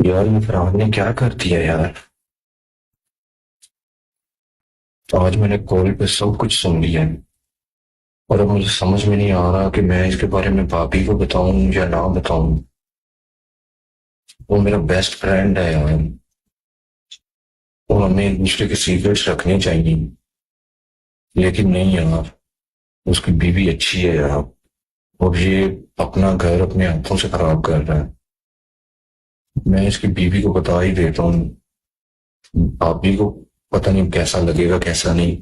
यार ये फरहान ने क्या कर दिया यार। आज मैंने कॉल पे सब कुछ सुन लिया है। और अब मुझे समझ में नहीं आ रहा कि मैं इसके बारे में भाभी को बताऊं या ना बताऊं। वो मेरा बेस्ट फ्रेंड है यार। और हमें एक दूसरे के सीक्रेट्स रखने चाहिए। लेकिन नहीं यार, उसकी बीवी अच्छी है यार। और ये अपना घर अपने हाथों से खराब कर रहा है। मैं इसकी बीवी को बता ही देता हूँ। भाभी को पता नहीं कैसा लगेगा कैसा नहीं।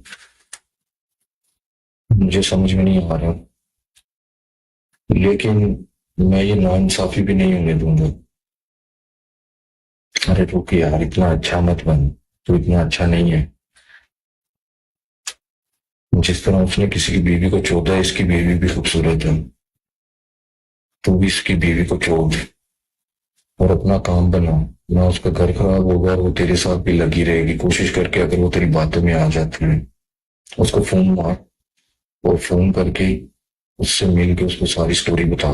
मुझे समझ में नहीं आ रहा। लेकिन मैं ये नाइंसाफी भी नहीं होने दूंगा। अरे रुक यार, इतना अच्छा मत बन। तू इतना अच्छा नहीं है। जिस तरह उसने किसी की बीवी को चोदा है, इसकी बीवी भी खूबसूरत है। तू भी इसकी बीवी को चोद और अपना काम बना। ना उसका घर खराब होगा और वो तेरे साथ भी लगी रहेगी कोशिश करके। अगर वो तेरी बातों में आ जाती है, उसको फोन मार और फोन करके उससे मिल के उसको सारी स्टोरी बता।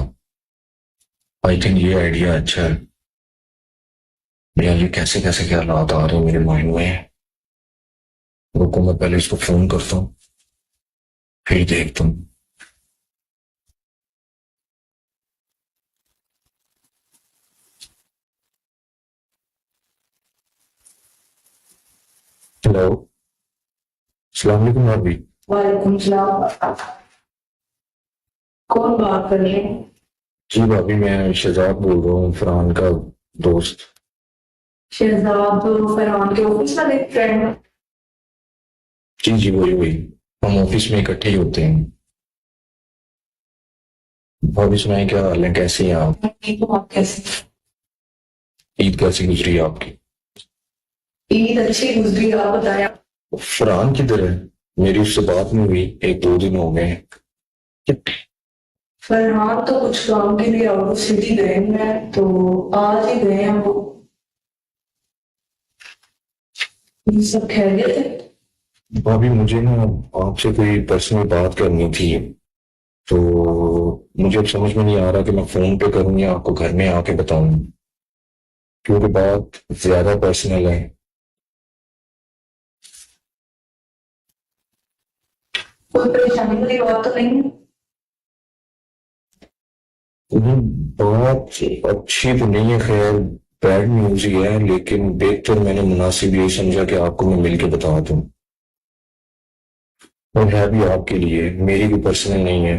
आई थिंक ये आइडिया अच्छा है। यार ये कैसे कैसे क्या हालात आ रहे हैं मेरे माइंड में। रुको, मैं पहले इसको फोन करता हूँ, फिर देखता हूँ। हेलो। अस्सलाम वालेकुम भाभी। वालेकुम सलाम। कौन बात कर रहे हैं? जी भाभी, मैं शहजाद बोल रहा हूँ, फरहान का दोस्त। शहजाद फरहान के ऑफिस वाले फ्रेंड? जी जी, वही वही। हम ऑफिस में इकट्ठे ही होते हैं। भाभी सुनाए, क्या हाल है, कैसी हैं आप? ठीक हूँ, आप कैसे? ईद कैसी गुजरी है आपकी? ईद अच्छी गुजरी, आप बताया। फरहान किधर है? मेरी उससे बात नहीं हुई, एक दो दिन हो गए हैं। फरहान तो कुछ काम के लिए आउट ऑफ सिटी गए हैं, तो आज ही गए हैं वो। ये सब खैरियत है? भाभी मुझे ना आपसे कोई पर्सनल बात करनी थी। तो मुझे अब समझ में नहीं आ रहा कि मैं फोन पे करूँ या आपको घर में आके बताऊं, क्योंकि बात ज्यादा पर्सनल है। कोई परेशानी वाली बात तो नहीं है? नहीं, बात अच्छी तो नहीं है, खैर बैड न्यूज ही है, लेकिन देखकर मैंने मुनासिब यही समझा कि आपको मैं मिलके बता दूं। और है भी आपके लिए, मेरी भी पर्सनल नहीं है।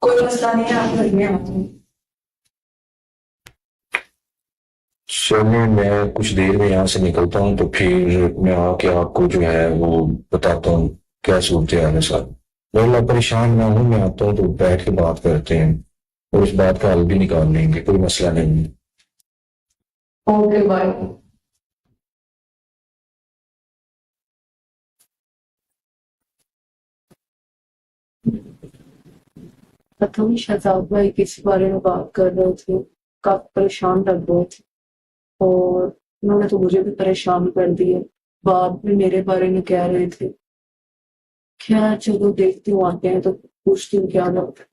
कोई मसला नहीं है, आप घर में आते हैं। चलिए, मैं कुछ देर में यहाँ से निकलता हूँ, तो फिर मैं आके आपको जो है वो बताता हूँ क्या सूरत है सर। वरना परेशान ना हूँ, मैं आता हूँ तो बैठ के बात करते हैं और इस बात का हल भी निकाल लेंगे, कोई मसला नहीं है। Okay bye. पता नहीं शहजाद भाई किस बारे में बात कर रहे थे। काफी परेशान लग रहे थे, और उन्होंने तो मुझे भी परेशान कर दिया। बात भी मेरे बारे में कह रहे थे। खैर चलो देखती हूँ, आते हैं तो पूछती हूँ क्या बात है।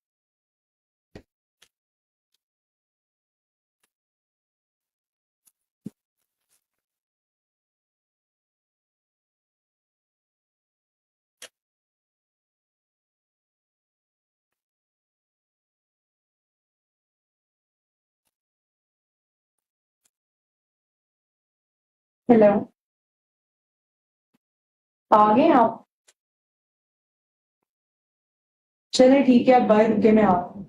हेलो, आ गए आप? चले ठीक है, आप बाय, रुके मैं आ रही हूँ।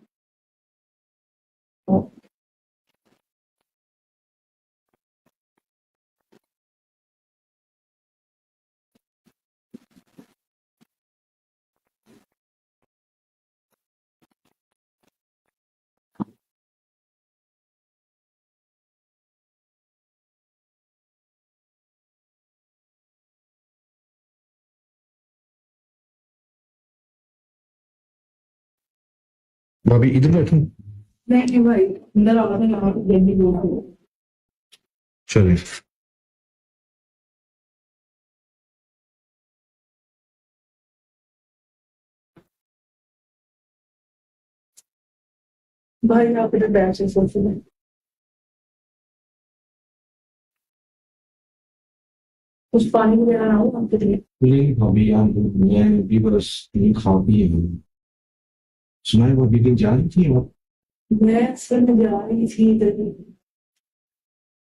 भाभी इधर बैठूं? नहीं नहीं भाई, अंदर आ रहे हैं, यहाँ पे जल्दी बोल दो। चलिए। भाई आप इधर बैठ से सोच रहे कुछ पानी वगैरह ना हो आपके लिए? नहीं भाभी यार, मैं भी बस नहीं खा पी हूँ। सुना है भाभी कहीं जा रही थी आप? मैं असल में जा रही थी इधर,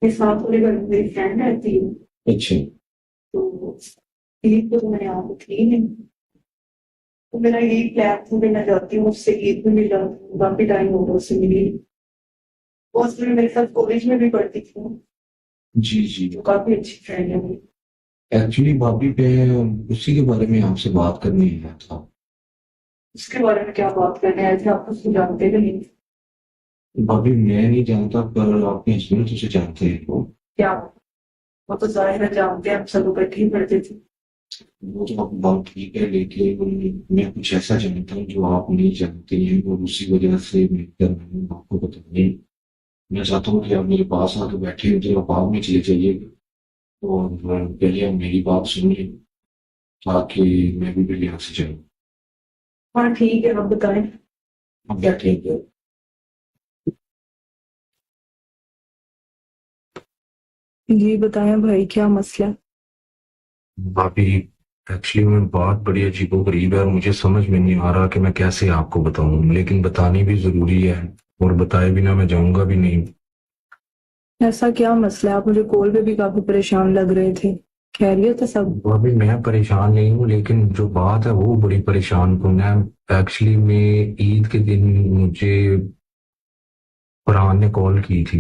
मेरे साथ वाले घर में मेरी फ्रेंड रहती है, अच्छा। तो ईद को तो मैं यहाँ पे थी नहीं, तो मेरा यही प्लान था कि मैं जाती हूँ उससे ईद में मिल जाती हूँ, काफी टाइम हो गया उससे मिली। वो असल में मेरे साथ कॉलेज में भी पढ़ती थी, जी जी। तो काफी अच्छी फ्रेंड है मेरी। एक्चुअली भाभी मैं उसी के बारे में आपसे बात करने आया था। उसके बारे में क्या बात करने आए थे? आप उसको जानते भी नहीं? भाभी मैं नहीं जानता, पर आपके हस्बैंड तो उसे जानते हैं वो। क्या? वो तो जाहिर है जानते हैं, हम सब इकट्ठे ही पढ़ते थे। वो तो आप बात ठीक है, लेकिन मैं कुछ ऐसा जानता हूँ जो आप नहीं जानते हैं, और उसी वजह से मैं कर रहा हूँ आपको बताइए। मैं चाहता हूँ कि आप मेरे पास आके बैठे हो तो आप बाद में चले जाइए, और पहले आप मेरी बात सुनिए, ताकि मैं भी बिल्ली यहाँ से जाऊँ। हाँ ठीक है, आप बताएं। आप बैठे हैं। जी बताएं भाई, क्या मसला है? भाभी एक्चुअली में बात बड़ी अजीबोगरीब है, और मुझे समझ में नहीं आ रहा कि मैं कैसे आपको बताऊं, लेकिन बतानी भी जरूरी है, और बताए बिना मैं जाऊंगा भी नहीं। ऐसा क्या मसला है? आप मुझे कॉल पे भी काफी परेशान लग रहे थे। खैरियत है सब? भाभी मैं परेशान नहीं हूँ, लेकिन जो बात है वो बड़ी परेशान कौन है। एक्चुअली में ईद के दिन मुझे फरहान ने कॉल की थी।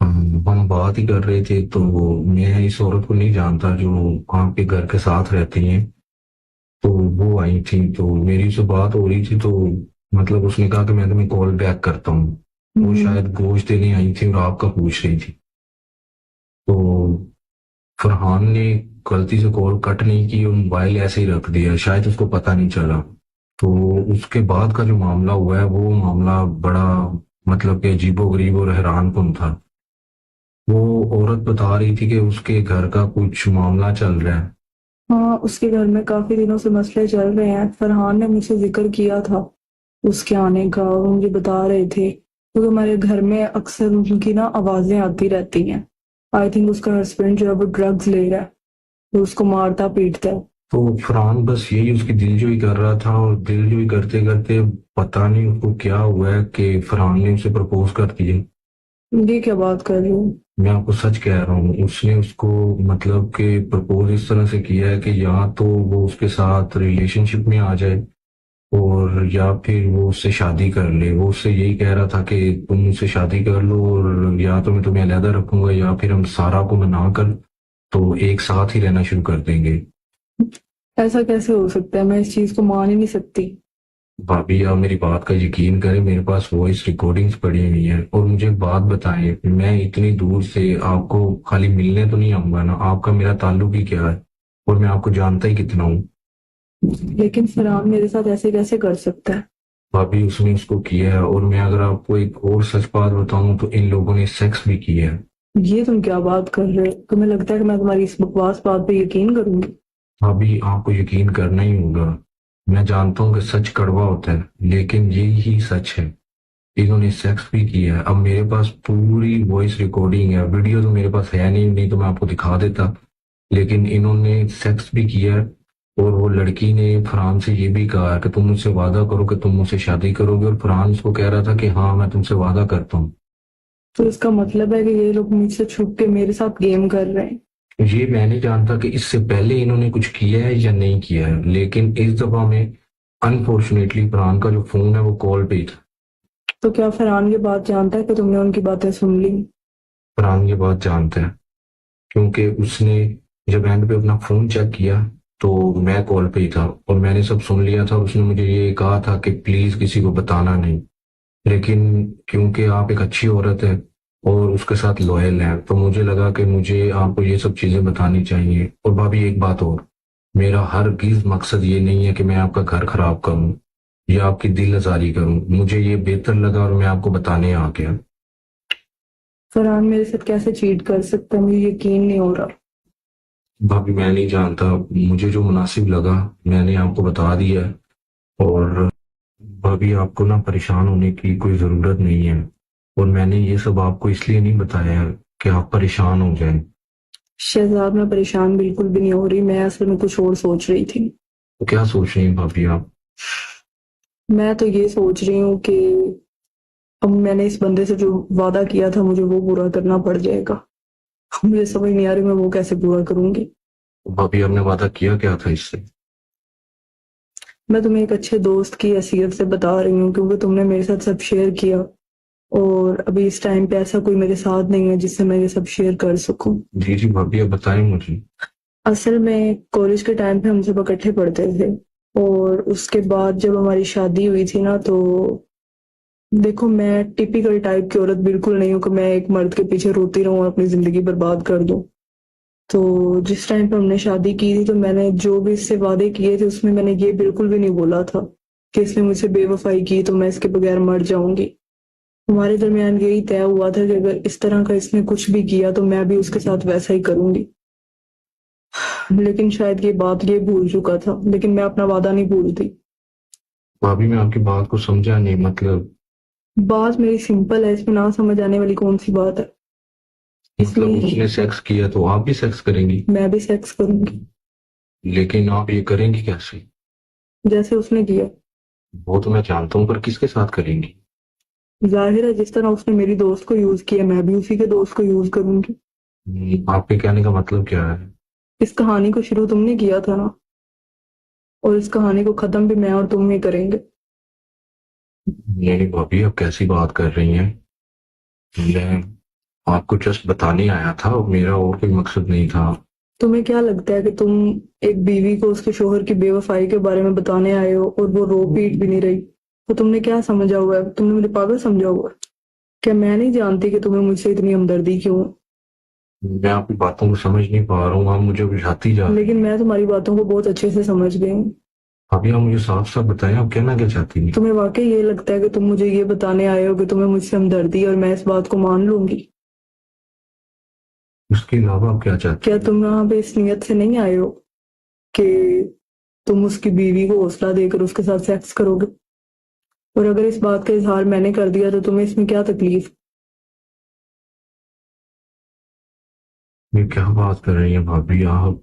हम बात ही कर रहे थे, तो मैं इस औरत को नहीं जानता जो आपके घर के साथ रहती हैं। तो वो आई थी, तो मेरी से बात हो रही थी, तो मतलब उसने कहा कि मैं तुम्हें कॉल बैक करता हूँ। वो शायद गोश्त देने आई थी और आपका पूछ रही थी। तो फरहान ने गलती से कॉल कट नहीं की और मोबाइल ऐसे ही रख दिया, शायद उसको पता नहीं चला। तो उसके बाद का जो मामला हुआ है वो मामला बड़ा मतलब कि अजीबोगरीब और हैरानकुन था। वो औरत बता रही थी कि उसके घर का कुछ मामला चल रहा है। हाँ, उसके घर में काफी दिनों से मसले चल रहे हैं। फरहान ने मुझसे जिक्र किया था उसके आने का, वो मुझे बता रहे थे, क्योंकि हमारे घर में अक्सर उनकी ना आवाजें आती रहती हैं। आई थिंक उसका हस्बैंड जो है वो ड्रग्स ले रहा है, तो उसको मारता पीटता है। तो फरहान बस यही उसकी दिलजोई कर रहा था, और दिलजोई करते करते पता नहीं उसको क्या हुआ है कि फरहान ने उसे प्रपोज कर दिया। ये क्या बात कर रहे हो? मैं आपको सच कह रहा हूँ, उसने उसको मतलब कि प्रपोज इस तरह से किया है कि या तो वो उसके साथ रिलेशनशिप में आ जाए, और या फिर वो उससे शादी कर ले। वो उससे यही कह रहा था कि तुम मुझसे शादी कर लो, और या तो मैं तुम्हें अलहदा रखूंगा, या फिर हम सारा को मना कर तो एक साथ ही रहना शुरू कर देंगे। ऐसा कैसे हो सकता है? मैं इस चीज को मान ही नहीं सकती। भाभी आप मेरी बात का यकीन करें, मेरे पास वॉइस रिकॉर्डिंग्स पड़ी हुई हैं। और मुझे एक बात बताएं, मैं इतनी दूर से आपको खाली मिलने तो नहीं आऊंगा ना? आपका मेरा ताल्लुक ही क्या है, और मैं आपको जानता ही कितना हूँ। लेकिन फरहान मेरे साथ ऐसे कैसे कर सकता है? भाभी उसने उसको किया है, और मैं अगर आपको एक और सच बात बताऊं तो इन लोगों ने सेक्स भी किया है। ये तुम क्या बात कर रहे हो? तुम्हें लगता है कि मैं तुम्हारी इस बकवास बात पे यकीन करूंगी? भाभी आपको यकीन करना ही होगा। मैं जानता हूँ कि सच कड़वा होता है, लेकिन यही ही सच है। इन्होंने सेक्स भी किया है। अब मेरे पास पूरी वॉइस रिकॉर्डिंग है, वीडियो तो मेरे पास है नहीं, नहीं तो मैं आपको दिखा देता। लेकिन इन्होंने सेक्स भी किया है, और वो लड़की ने फरहान से ये भी कहा है कि तुम मुझसे वादा करो कि तुम मुझसे शादी करोगे, और फरहान उसको कह रहा था कि हाँ मैं तुमसे वादा करता हूँ। तो इसका मतलब है कि ये लोग मुझसे छुप के मेरे साथ गेम कर रहे हैं। ये मैं नहीं जानता कि इससे पहले इन्होंने कुछ किया है या नहीं किया है, लेकिन इस दफा में अनफॉर्चुनेटली फरहान का जो फोन है वो कॉल पे ही था। तो क्या फरहान ये बात जानता है कि तुमने उनकी बातें सुन ली? फरहान ये बात जानता है, क्योंकि उसने जब एंड पे अपना फोन चेक किया तो मैं कॉल पे ही था, और मैंने सब सुन लिया था। उसने मुझे ये कहा था कि प्लीज किसी को बताना नहीं। लेकिन क्योंकि आप एक अच्छी औरत है और उसके साथ लॉयल है, तो मुझे लगा कि मुझे आपको ये सब चीजें बतानी चाहिए। और भाभी एक बात और, मेरा हरगिज मकसद ये नहीं है कि मैं आपका घर खराब करूं या आपकी दिल आजारी करूं। मुझे ये बेहतर लगा और मैं आपको बताने आ गया। फरहान मेरे साथ कैसे चीट कर सकता है? मुझे यकीन नहीं हो रहा। भाभी मैं नहीं जानता, मुझे जो मुनासिब लगा मैंने आपको बता दिया है। और भाभी आपको ना परेशान होने की कोई ज़रूरत नहीं है, और मैंने ये सब आपको इसलिए नहीं बताया है कि आप परेशान हो जाएं। शहजाद, मैं परेशान बिल्कुल भी नहीं हो रही। मैं असल में कुछ और सोच रही थी। तो क्या सोच रही हैं भाभी आप? मैं तो ये सोच रही हूँ कि अब मैंने इस बंदे से जो वादा किया था मुझे वो पूरा करना पड़ जाएगा। मुझे समझ नहीं आ रही मैं वो कैसे पूरा करूंगी। तो भाभी आपने वादा किया क्या था इससे? मैं तुम्हें एक अच्छे दोस्त की हैसियत से बता रही हूँ क्योंकि तुमने मेरे साथ सब शेयर किया और अभी इस टाइम पे ऐसा कोई मेरे साथ नहीं है जिससे मैं ये सब शेयर कर सकूं। जी जी भाभी, आप बताएं मुझे। असल में कॉलेज के टाइम पे हम सब इकट्ठे पढ़ते थे और उसके बाद जब हमारी शादी हुई थी ना, तो देखो मैं टिपिकल टाइप की औरत बिल्कुल नहीं हूँ कि मैं एक मर्द के पीछे रोती रहूं और अपनी जिंदगी बर्बाद कर दूं। तो जिस टाइम पे हमने शादी की थी तो मैंने जो भी इससे वादे किए थे उसमें मैंने ये बिल्कुल भी नहीं बोला था कि इसने मुझसे बेवफाई की तो मैं इसके बगैर मर जाऊंगी। हमारे दरमियान यही तय हुआ था कि अगर इस तरह का इसने कुछ भी किया तो मैं भी उसके साथ वैसा ही करूंगी। लेकिन शायद ये भूल चुका था, लेकिन मैं अपना वादा नहीं भूलती। भाभी मैं आपकी बात को समझा नहीं, मतलब बात मेरी सिंपल है, इसमें ना समझ आने वाली कौन सी बात है। मतलब इसमें उसने सेक्स किया तो आप भी सेक्स करेंगी? मैं भी सेक्स करूंगी लेकिन आप ये करेंगी कैसे? जैसे उसने किया। वो तो मैं जानता हूँ, पर किसके साथ करेंगी? जाहिर है जिस तरह उसने मेरी दोस्त को यूज किया मैं भी उसी के दोस्त को यूज करूंगी। आपके कहने का मतलब क्या है? इस कहानी को शुरू तुमने किया था ना, और इस कहानी को खत्म भी मैं और तुम ही करेंगे। नहीं भाभी, आप कैसी बात कर रही हैं? मैं आपको जस्ट बताने आया था, मेरा और कोई मकसद नहीं था। तुम्हें क्या लगता है कि तुम एक बीवी को उसके शोहर की बेवफाई के बारे में बताने आए हो और वो रो पीट भी नहीं रही, तो तुमने क्या समझा हुआ है? तुमने मुझे पागल समझा हुआ है? क्या मैं नहीं जानती कि तुम्हें मुझसे इतनी हमदर्दी क्यों है? मैं आपकी बातों को समझ नहीं पा रहा हूँ, आप मुझे बुझाती जा रही लेकिन हैं। मैं तुम्हारी बातों को बहुत अच्छे से समझ गई हूँ। अभी आप मुझे साफ साफ बताएं, आप कहना क्या चाहती हैं? तुम्हें वाकई ये लगता है कि तुम मुझे ये बताने आए हो कि तुम्हें मुझसे हमदर्दी है और मैं इस बात को मान लूंगी? उसके अलावा आप क्या चाहती क्या हैं? तुम यहाँ पे इस नियत से नहीं आए हो कि तुम उसकी बीवी को हौसला देकर उसके साथ सेक्स करोगे? और अगर इस बात का इजहार मैंने कर दिया तो तुम्हें इसमें क्या तकलीफ? ये क्या बात कर रही हैं भाभी आप?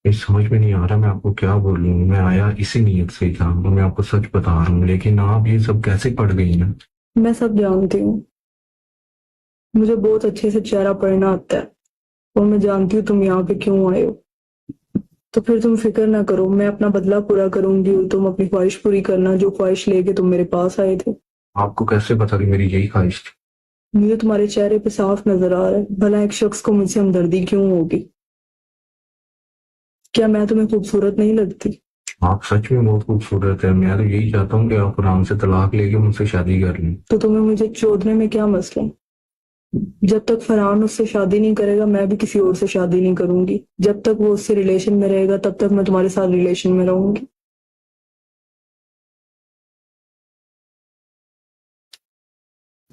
ये समझ में नहीं आ रहा मैं आपको क्या बोलूं। मैं आया इसी नीयत से ही था, तो मैं आपको सच बता रहा हूँ, लेकिन आप ये सब कैसे पड़ गई हैं? मैं सब जानती हूँ। मुझे बहुत अच्छे से चेहरा पढ़ना आता है और मैं जानती हूँ तुम यहाँ पे क्यों आए हो। तो फिर तुम फिक्र ना करो, मैं अपना बदला पूरा करूंगी और तुम अपनी ख्वाहिश पूरी करना जो ख्वाहिश लेके तुम मेरे पास आए थे। आपको कैसे पता कि मेरी यही ख्वाहिश थी? मुझे तुम्हारे चेहरे पे साफ नजर आ रहा है, भला एक शख्स को मुझसे हमदर्दी क्यों होगी? क्या मैं तुम्हें खूबसूरत नहीं लगती? आप सच में बहुत खूबसूरत है। मैं तो यही चाहता हूँ कि आप आराम से तलाक लेके मुझसे शादी कर लें। तो तुम्हें मुझे चोदने में क्या मसला है? जब तक फरहान उससे शादी नहीं करेगा मैं भी किसी और से शादी नहीं करूंगी। जब तक वो उससे रिलेशन में रहेगा तब तक मैं तुम्हारे साथ रिलेशन में रहूंगी।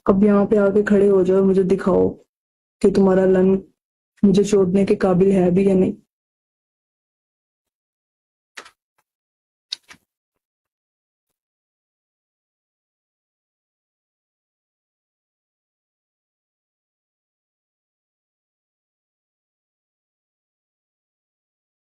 अब यहाँ पे आके खड़े हो जाओ, मुझे दिखाओ कि तुम्हारा लन मुझे चोदने के काबिल है भी या नहीं।